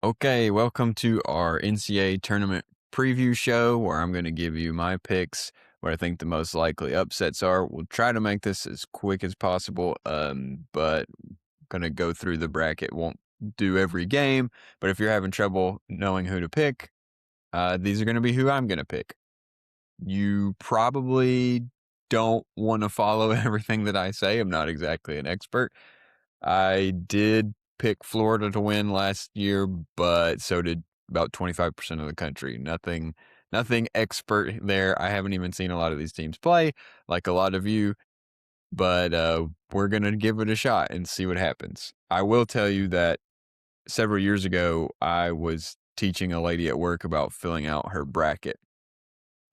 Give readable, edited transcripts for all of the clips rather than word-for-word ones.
Okay, welcome to our NCAA Tournament preview show where I'm going to give you my picks, what I think the most likely upsets are. We'll try to make this as quick as possible, but going to go through the bracket. Won't do every game, but if you're having trouble knowing who to pick, these are going to be who I'm going to pick. You probably don't want to follow everything that I say. I'm not exactly an expert. I did pick Florida to win last year, but so did about 25% of the country. Nothing expert there. I haven't even seen a lot of these teams play, like a lot of you, but we're going to give it a shot and see what happens. I will tell you that several years ago, I was teaching a lady at work about filling out her bracket,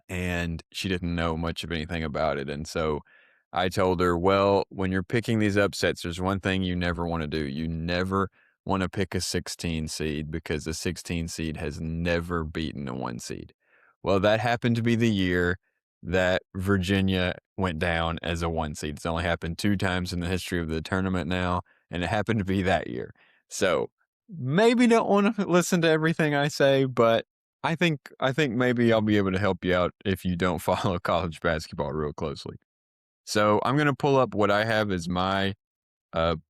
and she didn't know much of anything about it. And so I told her, well, when you're picking these upsets, there's one thing you never want to do. You never want to pick a 16 seed because the 16 seed has never beaten a 1 seed. Well, that happened to be the year that Virginia went down as a 1 seed. It's only happened 2 times in the history of the tournament now, and it happened to be that year. So maybe don't want to listen to everything I say, but I think maybe I'll be able to help you out if you don't follow college basketball real closely. So I'm going to pull up what I have as my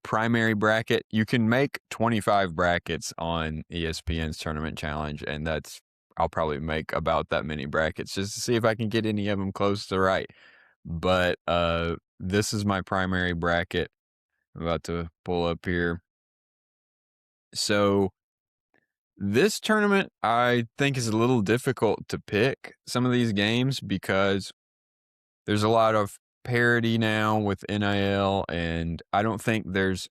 primary bracket. You can make 25 brackets on ESPN's Tournament Challenge, and I'll probably make about that many brackets just to see if I can get any of them close to right. But this is my primary bracket. I'm about to pull up here. So this tournament, I think, is a little difficult to pick some of these games because there's a lot of parity now with NIL, and I don't think there's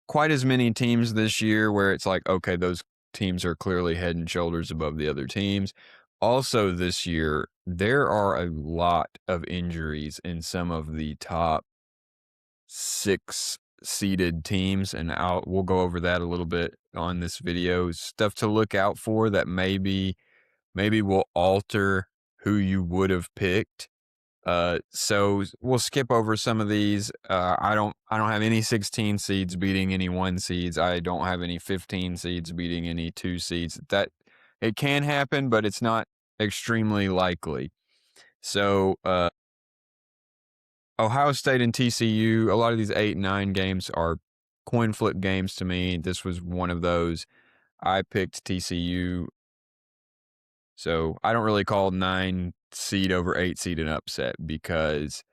quite as many teams this year where it's like, okay, those teams are clearly head and shoulders above the other teams. Also, this year, there are a lot of injuries in some of the top 6 seeded teams, and we'll go over that a little bit on this video. Stuff to look out for that maybe will alter who you would have picked. So we'll skip over some of these. I don't have any 16 seeds beating any 1 seeds. I don't have any 15 seeds beating any 2 seeds. That it can happen, but it's not extremely likely. So Ohio State and TCU, a lot of these 8-9 games are coin flip games to me. This was one of those. I picked TCU. So I don't really call 9 seed over 8 seed an upset because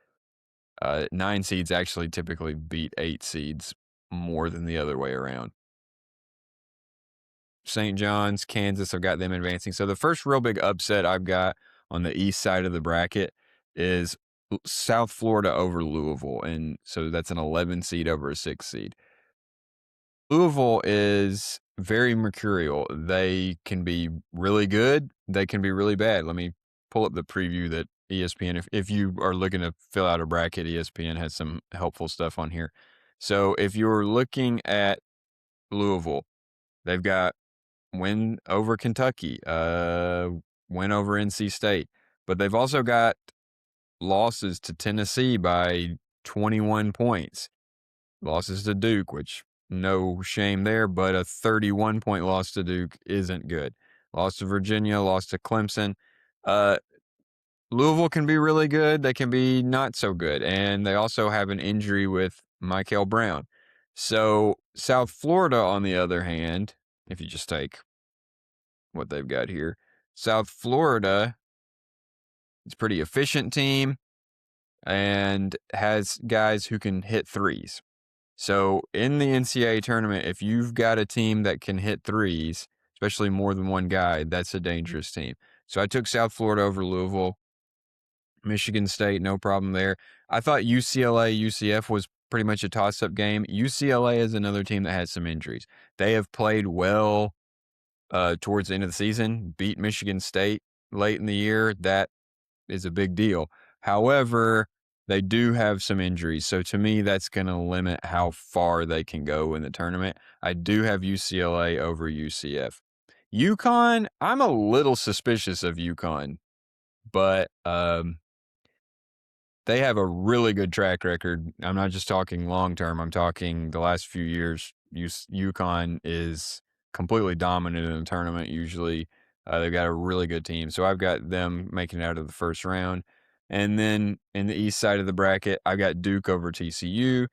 9 seeds actually typically beat 8 seeds more than the other way around. St. John's, Kansas, I've got them advancing. So the first real big upset I've got on the east side of the bracket is South Florida over Louisville. And so that's an 11 seed over a 6 seed. Louisville is very mercurial. They can be really good. They can be really bad. Let me pull up the preview that ESPN, if you are looking to fill out a bracket, ESPN has some helpful stuff on here. So if you're looking at Louisville, they've got win over Kentucky, win over NC State, but they've also got losses to Tennessee by 21 points, losses to Duke, which no shame there, but a 31-point loss to Duke isn't good. Lost to Virginia, lost to Clemson. Louisville can be really good. They can be not so good. And they also have an injury with Michael Brown. So South Florida, on the other hand, if you just take what they've got here, South Florida, it's a pretty efficient team and has guys who can hit threes. So in the NCAA tournament, if you've got a team that can hit threes, especially more than one guy, that's a dangerous team. So I took South Florida over Louisville. Michigan State, no problem there. I thought UCLA, UCF was pretty much a toss-up game. UCLA is another team that has some injuries. They have played well towards the end of the season, beat Michigan State late in the year. That is a big deal. However, they do have some injuries. So to me, that's going to limit how far they can go in the tournament. I do have UCLA over UCF. UConn, I'm a little suspicious of UConn, but they have a really good track record. I'm not just talking long term. I'm talking the last few years. UConn is completely dominant in the tournament usually. They've got a really good team. So I've got them making it out of the first round. And then in the east side of the bracket, I've got Duke over TCU.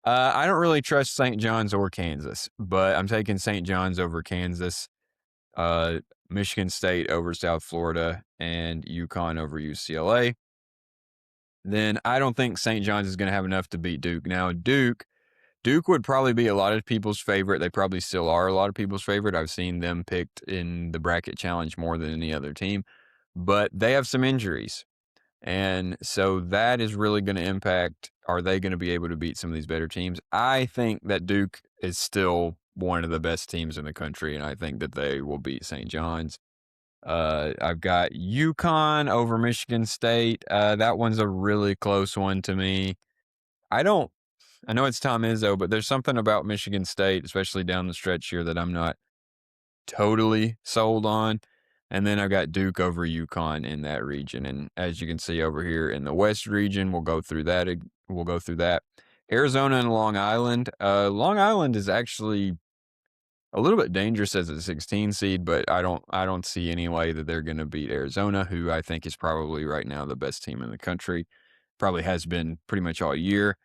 I don't really trust St. John's or Kansas, but I'm taking St. John's over Kansas, uh, Michigan State over South Florida, and UConn over UCLA. Then I don't think St. John's is going to have enough to beat Duke. Now, Duke would probably be a lot of people's favorite. They probably still are a lot of people's favorite. I've seen them picked in the bracket challenge more than any other team, but they have some injuries. And so that is really going to impact, are they going to be able to beat some of these better teams? I think that Duke is still one of the best teams in the country, and I think that they will beat St. John's. I've got UConn over Michigan State. That one's a really close one to me. I know it's Tom Izzo, but there's something about Michigan State, especially down the stretch here, that I'm not totally sold on. And then I've got Duke over UConn in that region. And as you can see over here in the West region, we'll go through that. Arizona and Long Island. Long Island is actually a little bit dangerous as a 16 seed, but I don't see any way that they're going to beat Arizona, who I think is probably right now the best team in the country. Probably has been pretty much all year.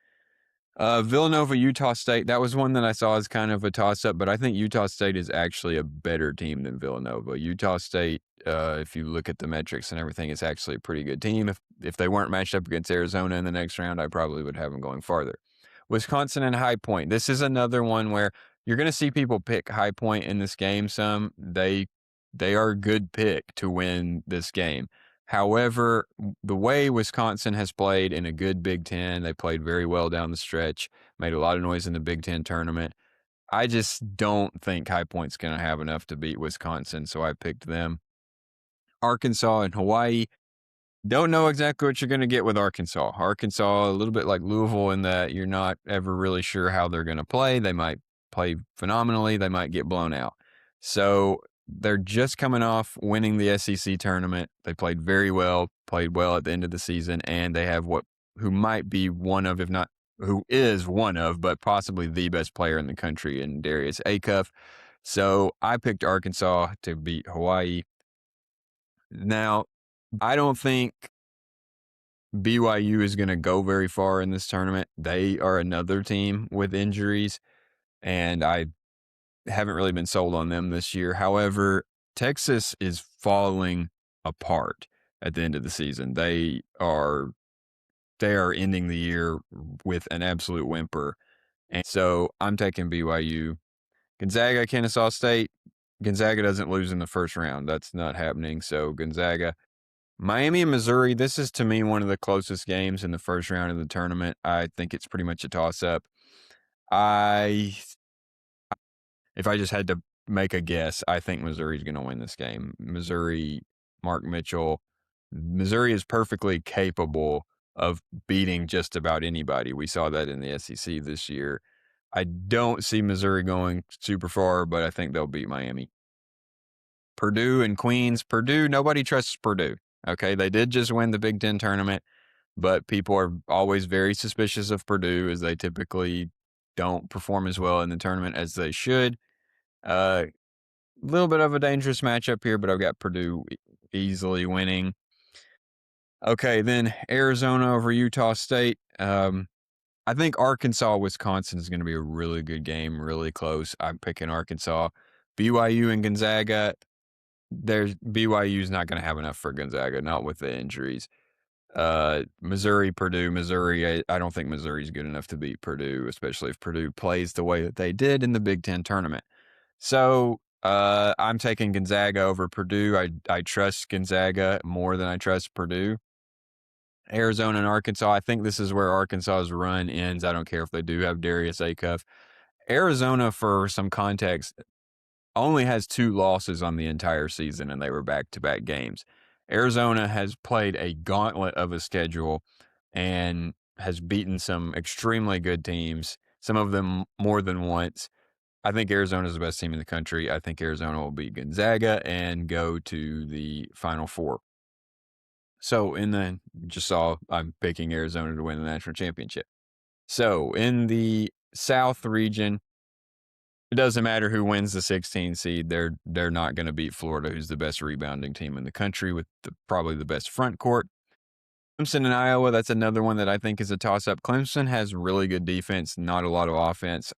Villanova, Utah State. That was one that I saw as kind of a toss-up, but I think Utah State is actually a better team than Villanova. Utah State, if you look at the metrics and everything, is actually a pretty good team. If they weren't matched up against Arizona in the next round, I probably would have them going farther. Wisconsin and High Point. This is another one where you're going to see people pick High Point in this game some. They are a good pick to win this game. However, the way Wisconsin has played in a good Big Ten, they played very well down the stretch, made a lot of noise in the Big Ten tournament. I just don't think High Point's going to have enough to beat Wisconsin, so I picked them. Arkansas and Hawaii. Don't know exactly what you're going to get with Arkansas. Arkansas, a little bit like Louisville in that you're not ever really sure how they're going to play. They might play phenomenally. They might get blown out. So they're just coming off winning the SEC tournament. They played very well, played well at the end of the season, and they have who might be one of, if not who is one of, but possibly the best player in the country in Darius Acuff. So I picked Arkansas to beat Hawaii. Now, I don't think BYU is going to go very far in this tournament. They are another team with injuries, and I haven't really been sold on them this year. However, Texas is falling apart at the end of the season. They are ending the year with an absolute whimper. And so I'm taking BYU. Gonzaga, Kennesaw State. Gonzaga doesn't lose in the first round. That's not happening. So Gonzaga. Miami and Missouri, this is to me one of the closest games in the first round of the tournament. I think it's pretty much a toss-up. If I just had to make a guess, I think Missouri's going to win this game. Missouri, Mark Mitchell. Missouri is perfectly capable of beating just about anybody. We saw that in the SEC this year. I don't see Missouri going super far, but I think they'll beat Miami. Purdue and Queens. Purdue, nobody trusts Purdue. Okay, they did just win the Big Ten tournament, but people are always very suspicious of Purdue as they typically don't perform as well in the tournament as they should. A little bit of a dangerous matchup here, but I've got Purdue easily winning. Okay, then Arizona over Utah State. I think Arkansas, Wisconsin is going to be a really good game, really close. I'm picking Arkansas. BYU and Gonzaga. BYU's not going to have enough for Gonzaga, not with the injuries. Missouri, Purdue. Missouri, I don't think Missouri's good enough to beat Purdue, especially if Purdue plays the way that they did in the Big Ten tournament. So I'm taking Gonzaga over Purdue. I trust Gonzaga more than I trust Purdue. Arizona and Arkansas. I think this is where Arkansas's run ends. I don't care if they do have Darius Acuff. Arizona, for some context, only has 2 losses on the entire season, and they were back-to-back games. Arizona has played a gauntlet of a schedule and has beaten some extremely good teams, some of them more than once. I think Arizona is the best team in the country. I think Arizona will beat Gonzaga and go to the Final Four. So I'm picking Arizona to win the national championship. So in the South region, It doesn't matter who wins the 16 seed. They're not going to beat Florida, who's the best rebounding team in the country with probably the best front court. Clemson and Iowa, that's another one that I think is a toss-up. Clemson has really good defense, not a lot of offense.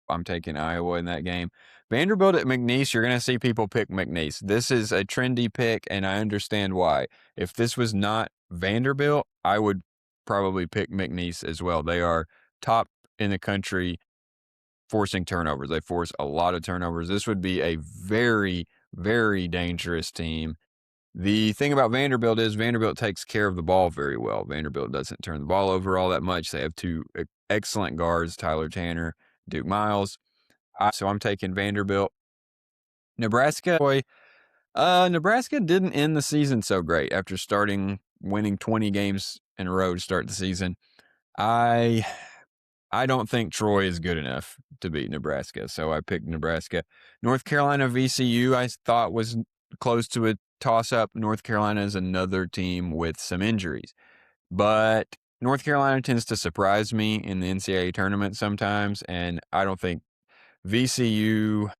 I'm taking Iowa in that game. Vanderbilt at McNeese, you're going to see people pick McNeese. This is a trendy pick, and I understand why. If this was not Vanderbilt, I would probably pick McNeese as well. They are top in the country forcing turnovers. They force a lot of turnovers. This would be a very, very dangerous team. The thing about Vanderbilt is Vanderbilt takes care of the ball very well. Vanderbilt doesn't turn the ball over all that much. They have two excellent guards, Tyler Tanner, Duke Miles. So I'm taking Vanderbilt. Nebraska, boy, Nebraska didn't end the season so great after winning 20 games in a row to start the season. I don't think Troy is good enough to beat Nebraska, so I picked Nebraska. North Carolina VCU, I thought was close to a toss-up. North Carolina is another team with some injuries, but North Carolina tends to surprise me in the NCAA tournament sometimes, and I don't think VCU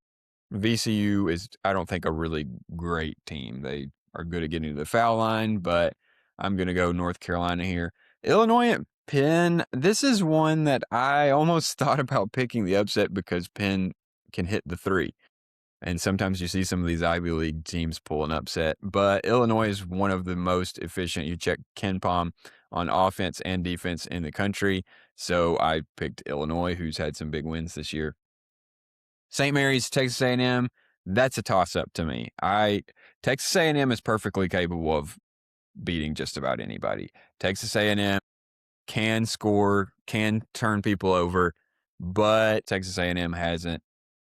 is, I don't think, a really great team. They are good at getting to the foul line, but I'm going to go North Carolina here. Illinois at Penn. This is one that I almost thought about picking the upset because Penn can hit the three. And sometimes you see some of these Ivy League teams pull an upset. But Illinois is one of the most efficient. You check KenPom on offense and defense in the country. So I picked Illinois, who's had some big wins this year. St. Mary's, Texas A&M, that's a toss-up to me. Texas A&M is perfectly capable of beating just about anybody. Texas A&M can score, can turn people over, but Texas A&M hasn't.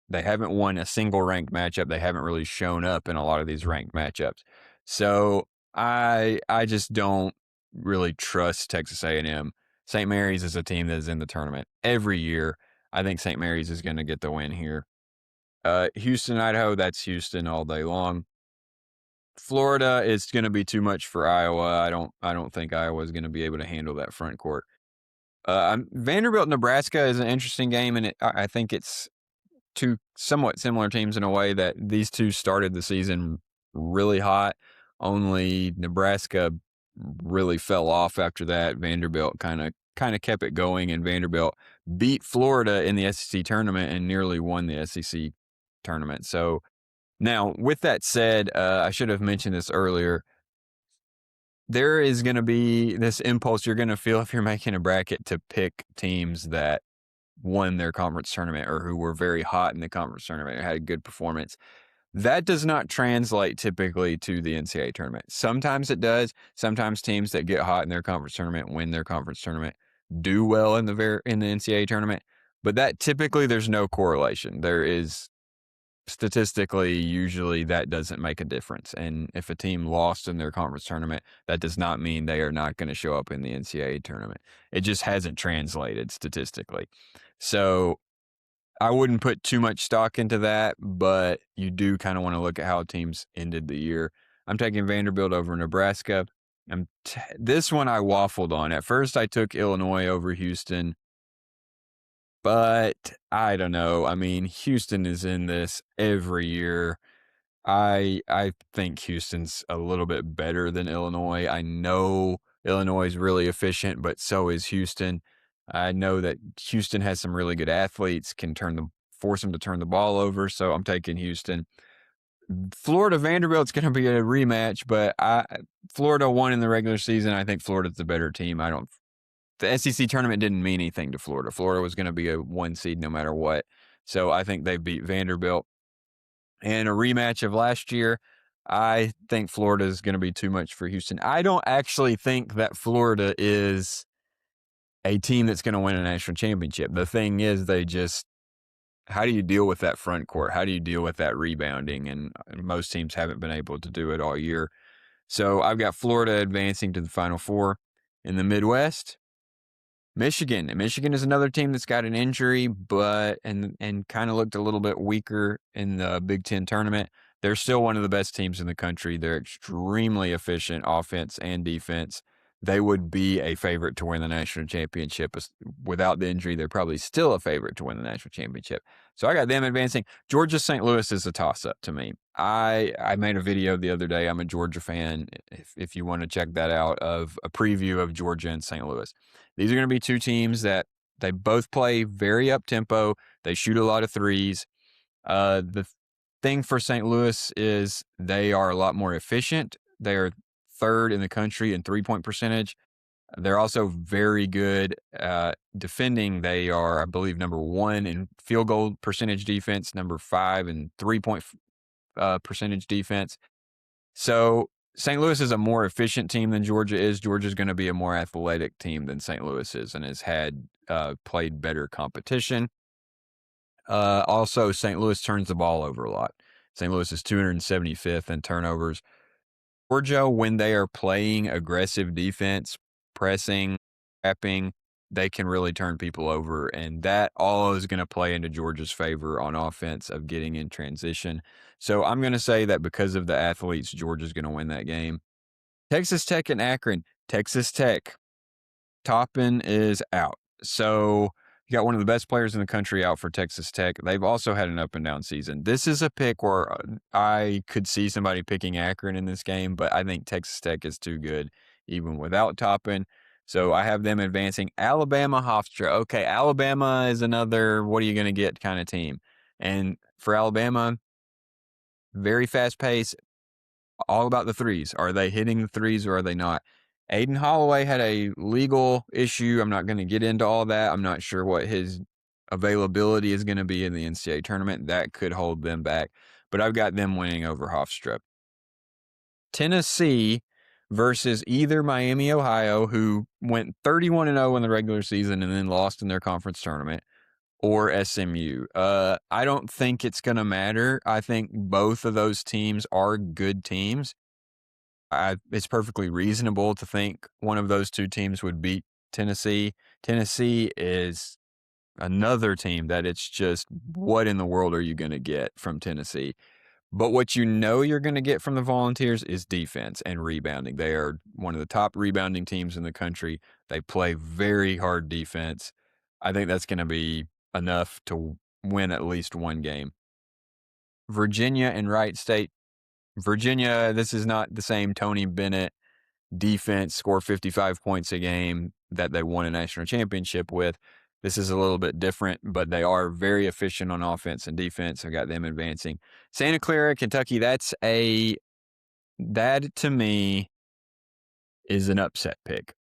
They haven't won a single ranked matchup. They haven't really shown up in a lot of these ranked matchups. So I just don't really trust Texas A&M. St. Mary's is a team that is in the tournament every year. I think St. Mary's is going to get the win here. Houston, Idaho, that's Houston all day long. Florida is going to be too much for Iowa. I don't think Iowa is going to be able to handle that front court. Vanderbilt, Nebraska is an interesting game, and I think it's two somewhat similar teams in a way that these two started the season really hot. Only Nebraska really fell off after that. Vanderbilt kind of kept it going, and Vanderbilt beat Florida in the SEC tournament and nearly won the SEC tournament. So now, with that said, I should have mentioned this earlier. There is going to be this impulse you're going to feel if you're making a bracket to pick teams that won their conference tournament or who were very hot in the conference tournament or had a good performance. That does not translate typically to the NCAA tournament. Sometimes it does. Sometimes teams that get hot in their conference tournament, win their conference tournament, do well in the NCAA tournament. But that typically there's no correlation. There is statistically, usually that doesn't make a difference. And if a team lost in their conference tournament, that does not mean they are not going to show up in the NCAA tournament. It just hasn't translated statistically. So I wouldn't put too much stock into that, but you do kind of want to look at how teams ended the year. I'm taking Vanderbilt over Nebraska. This one I waffled on. At first, I took Illinois over Houston. But I don't know. I mean, Houston is in this every year. I think Houston's a little bit better than Illinois. I know Illinois is really efficient, but so is Houston. I know that Houston has some really good athletes, can force them to turn the ball over. So I'm taking Houston. Florida Vanderbilt's going to be a rematch, but Florida won in the regular season. I think Florida's the better team. The SEC tournament didn't mean anything to Florida. Florida was going to be a 1 seed no matter what. So I think they beat Vanderbilt. And a rematch of last year, I think Florida is going to be too much for Houston. I don't actually think that Florida is a team that's going to win a national championship. The thing is, how do you deal with that front court? How do you deal with that rebounding? And most teams haven't been able to do it all year. So I've got Florida advancing to the Final Four. In the Midwest, Michigan. Michigan is another team that's got an injury, but and kind of looked a little bit weaker in the Big Ten tournament. They're still one of the best teams in the country. They're extremely efficient offense and defense. they would be a favorite to win the national championship. Without the injury, they're probably still a favorite to win the national championship. So I got them advancing. Georgia St. Louis is a toss-up to me. I made a video the other day. I'm a Georgia fan. If you want to check that out, of a preview of Georgia and St. Louis. These are going to be two teams that they both play very up-tempo. They shoot a lot of threes. The thing for St. Louis is they are a lot more efficient. They are third in the country in three-point percentage. They're also very good defending. They are, I believe, number 1 in field goal percentage defense, number 5 in three-point percentage defense. So St. Louis is a more efficient team than Georgia is. Georgia's going to be a more athletic team than St. Louis is, and has had played better competition. Also, St. Louis turns the ball over a lot. St. Louis is 275th in turnovers. Georgia, when they are playing aggressive defense, pressing, trapping, they can really turn people over, and that all is going to play into Georgia's favor on offense of getting in transition. So I'm going to say that because of the athletes, Georgia's going to win that game. Texas Tech and Akron. Texas Tech, Toppin is out. So you got one of the best players in the country out for Texas Tech. They've also had an up and down season. This is a pick where I could see somebody picking Akron in this game, but I think Texas Tech is too good even without Toppin. So I have them advancing. Alabama, Hofstra. Okay, Alabama is another what are you going to get kind of team. And for Alabama, very fast pace, all about the threes. Are they hitting the threes or are they not? Aiden Holloway had a legal issue. I'm not going to get into all that. I'm not sure what his availability is going to be in the NCAA tournament. That could hold them back. But I've got them winning over Hofstra. Tennessee versus either Miami, Ohio, who went 31-0 in the regular season and then lost in their conference tournament, or SMU. I don't think it's going to matter. I think both of those teams are good teams. It's perfectly reasonable to think one of those two teams would beat Tennessee. Tennessee is another team that it's just, what in the world are you going to get from Tennessee? But what you know you're going to get from the Volunteers is defense and rebounding. They are one of the top rebounding teams in the country. They play very hard defense. I think that's going to be enough to win at least one game. Virginia and Wright State. Virginia, this is not the same Tony Bennett defense, score 55 points a game that they won a national championship with. This is a little bit different, but they are very efficient on offense and defense. I got them advancing. Santa Clara, Kentucky, that to me is an upset pick.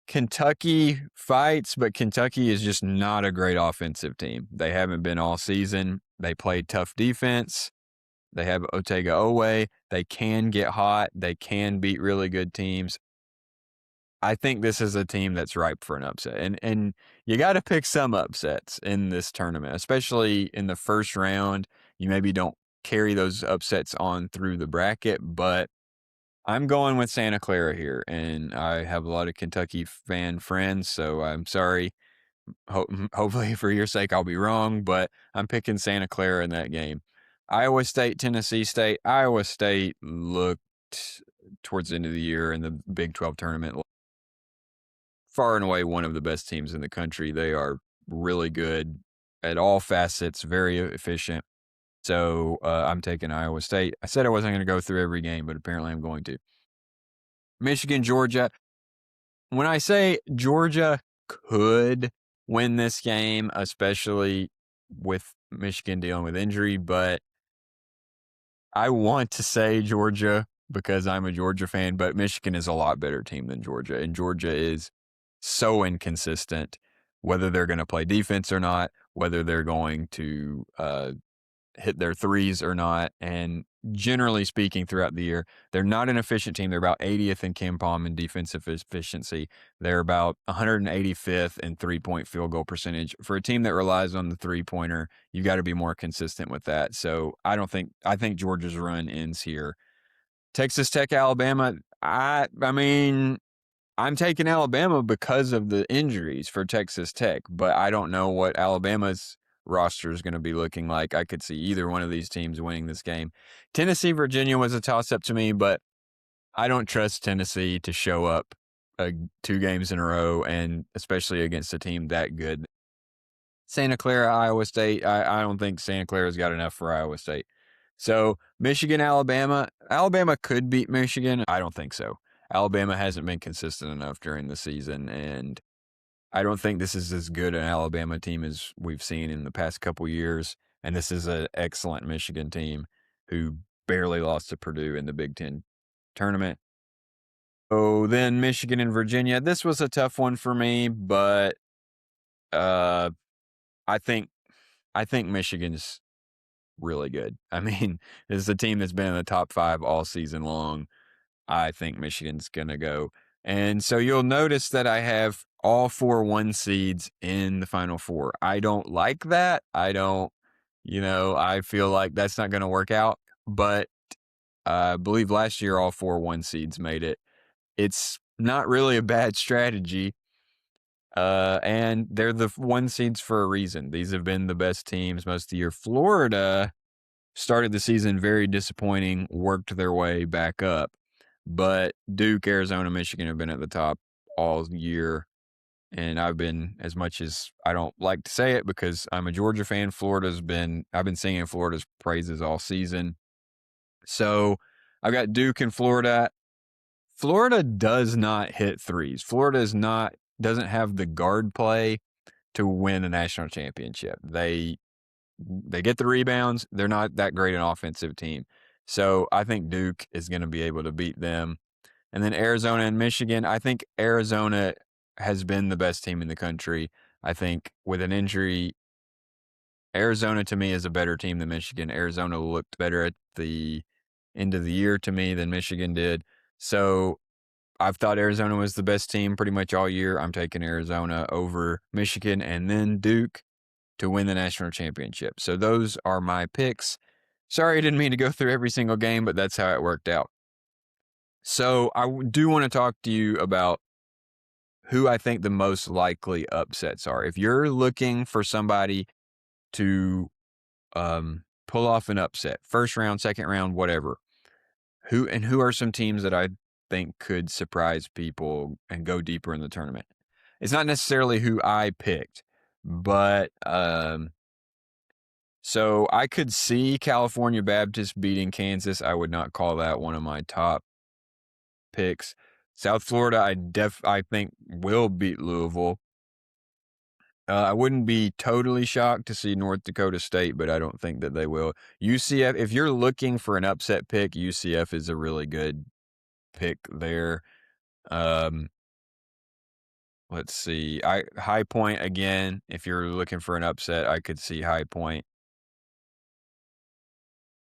Kentucky fights, but Kentucky is just not a great offensive team. They haven't been all season. They played tough defense. They have Otega Owe. They can get hot. They can beat really good teams. I think this is a team that's ripe for an upset. And you got to pick some upsets in this tournament, especially in the first round. You maybe don't carry those upsets on through the bracket, but I'm going with Santa Clara here. And I have a lot of Kentucky fan friends, so I'm sorry. Hopefully for your sake, I'll be wrong, but I'm picking Santa Clara in that game. Iowa State, Tennessee State. Iowa State looked towards the end of the year in the Big 12 tournament far and away one of the best teams in the country. They are really good at all facets, very efficient. So I'm taking Iowa State. I said I wasn't going to go through every game, but apparently I'm going to. Michigan, Georgia. When I say Georgia could win this game, especially with Michigan dealing with injury, but I want to say Georgia because I'm a Georgia fan, but Michigan is a lot better team than Georgia, and Georgia is so inconsistent, whether they're going to play defense or not, whether they're going to hit their threes or not. And generally speaking, throughout the year, they're not an efficient team. They're about 80th in KenPom in defensive efficiency. They're about 185th in three-point field goal percentage. For a team that relies on the three-pointer, you got to be more consistent with that. So I think Georgia's run ends here. Texas Tech, Alabama. I mean, I'm taking Alabama because of the injuries for Texas Tech, but I don't know what Alabama's roster is going to be looking like. I could see either one of these teams winning this game. Tennessee, Virginia was a toss-up to me, but I don't trust Tennessee to show up 2 games in a row, and especially against a team that good. Santa Clara, Iowa State, I don't think Santa Clara's got enough for Iowa State. So, Michigan, Alabama. Alabama could beat Michigan. I don't think so. Alabama hasn't been consistent enough during the season, and I don't think this is as good an Alabama team as we've seen in the past couple years. And this is an excellent Michigan team who barely lost to Purdue in the Big Ten tournament. Oh, then Michigan and Virginia. This was a tough one for me, but uh, I think Michigan's really good. I mean, this is a team that's been in the top 5 all season long. I think Michigan's gonna go. And so you'll notice that I have all 4 1 seeds in the Final Four. I don't like that. I feel like that's not gonna work out. But I believe last year all 4 1 seeds made it. It's not really a bad strategy. And they're the 1 seeds for a reason. These have been the best teams most of the year. Florida started the season very disappointing, worked their way back up. But Duke, Arizona, Michigan have been at the top all year. And I've been, as much as I don't like to say it because I'm a Georgia fan, I've been singing Florida's praises all season. So I've got Duke and Florida. Florida does not hit threes. Doesn't have the guard play to win a national championship. They get the rebounds. They're not that great an offensive team. So I think Duke is going to be able to beat them. And then Arizona and Michigan, I think Arizona has been the best team in the country. I think with an injury, Arizona to me is a better team than Michigan. Arizona looked better at the end of the year to me than Michigan did. So I've thought Arizona was the best team pretty much all year. I'm taking Arizona over Michigan and then Duke to win the national championship. So those are my picks. Sorry, I didn't mean to go through every single game, but that's how it worked out. So I do want to talk to you about who I think the most likely upsets are. If you're looking for somebody to pull off an upset, first round, second round, whatever, who are some teams that I think could surprise people and go deeper in the tournament? It's not necessarily who I picked, but so I could see California Baptist beating Kansas. I would not call that one of my top picks. South Florida, I think will beat Louisville. I wouldn't be totally shocked to see North Dakota State, but I don't think that they will. UCF, if you're looking for an upset pick, UCF is a really good pick there. Let's see. High Point again. If you're looking for an upset, I could see High Point.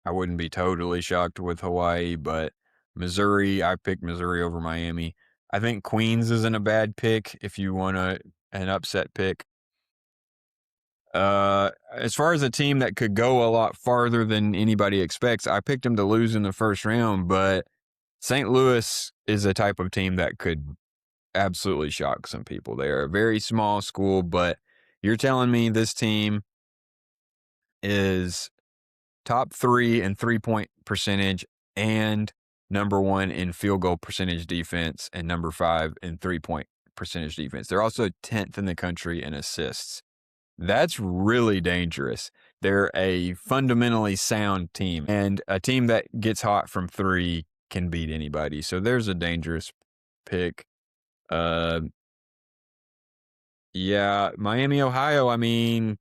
I wouldn't be totally shocked with Hawaii, but Missouri, I picked Missouri over Miami. I think Queens isn't a bad pick if you want an upset pick. As far as a team that could go a lot farther than anybody expects, I picked them to lose in the first round, but St. Louis is a type of team that could absolutely shock some people. They're a very small school, but you're telling me this team is top 3 in 3-point percentage and number 1 in field goal percentage defense and number 5 in 3-point percentage defense. They're also 10th in the country in assists. That's really dangerous. They're a fundamentally sound team, and a team that gets hot from 3 can beat anybody. So there's a dangerous pick. Yeah, Miami, Ohio, I mean,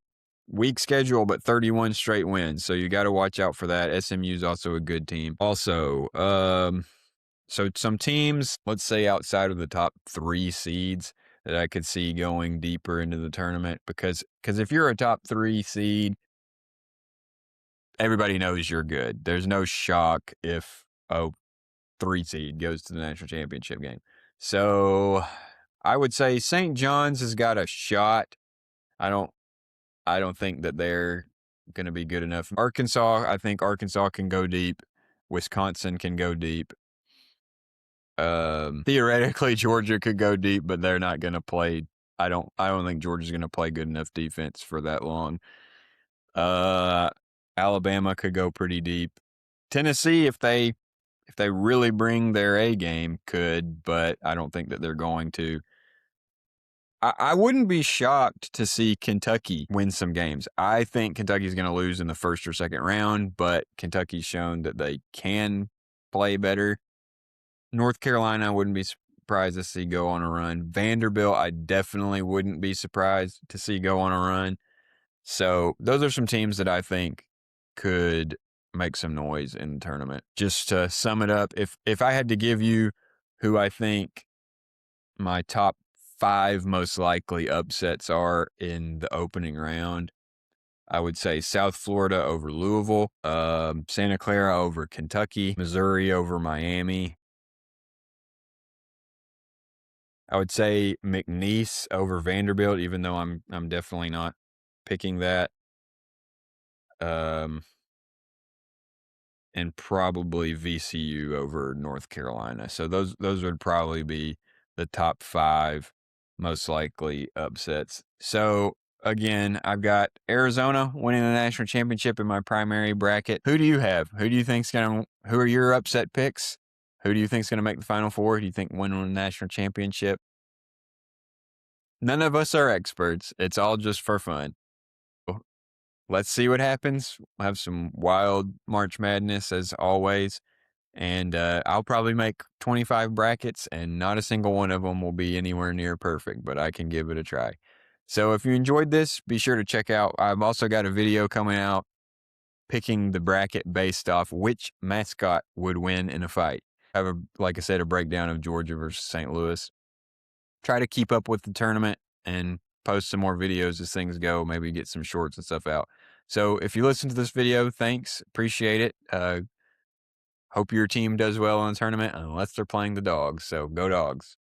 weak schedule, but 31 straight wins. So you got to watch out for that. SMU is also a good team. Also, so some teams, let's say outside of the top 3 seeds that I could see going deeper into the tournament, because if you're a top 3 seed, everybody knows you're good. There's no shock if a 3 seed goes to the national championship game. So I would say St. John's has got a shot. I don't think that they're going to be good enough. Arkansas, I think Arkansas can go deep. Wisconsin can go deep. Theoretically, Georgia could go deep, but they're not going to play. I don't think Georgia's going to play good enough defense for that long. Alabama could go pretty deep. Tennessee, if they if they really bring their A game, could, but I don't think that they're going to. I wouldn't be shocked to see Kentucky win some games. I think Kentucky's going to lose in the first or second round, but Kentucky's shown that they can play better. North Carolina, I wouldn't be surprised to see go on a run. Vanderbilt, I definitely wouldn't be surprised to see go on a run. So those are some teams that I think could make some noise in the tournament. Just to sum it up, if I had to give you who I think my top 5 most likely upsets are in the opening round, I would say South Florida over Louisville, Santa Clara over Kentucky, Missouri over Miami. I would say McNeese over Vanderbilt, even though I'm definitely not picking that. And probably VCU over North Carolina. So those would probably be the top 5 most likely upsets. So again, I've got Arizona winning the national championship in my primary bracket. Who do you have? Who are your upset picks? Who do you think's gonna make the Final Four? Who do you think win the national championship? None of us are experts. It's all just for fun. Let's see what happens. We'll have some wild March Madness as always. And I'll probably make 25 brackets, and not a single one of them will be anywhere near perfect, but I can give it a try. So if you enjoyed this, be sure to check out. I've also got a video coming out picking the bracket based off which mascot would win in a fight. I have, like I said, a breakdown of Georgia versus St. Louis. Try to keep up with the tournament and post some more videos as things go, maybe get some shorts and stuff out. So if you listen to this video, thanks. Appreciate it. Hope your team does well in the tournament, unless they're playing the Dogs. So go Dogs.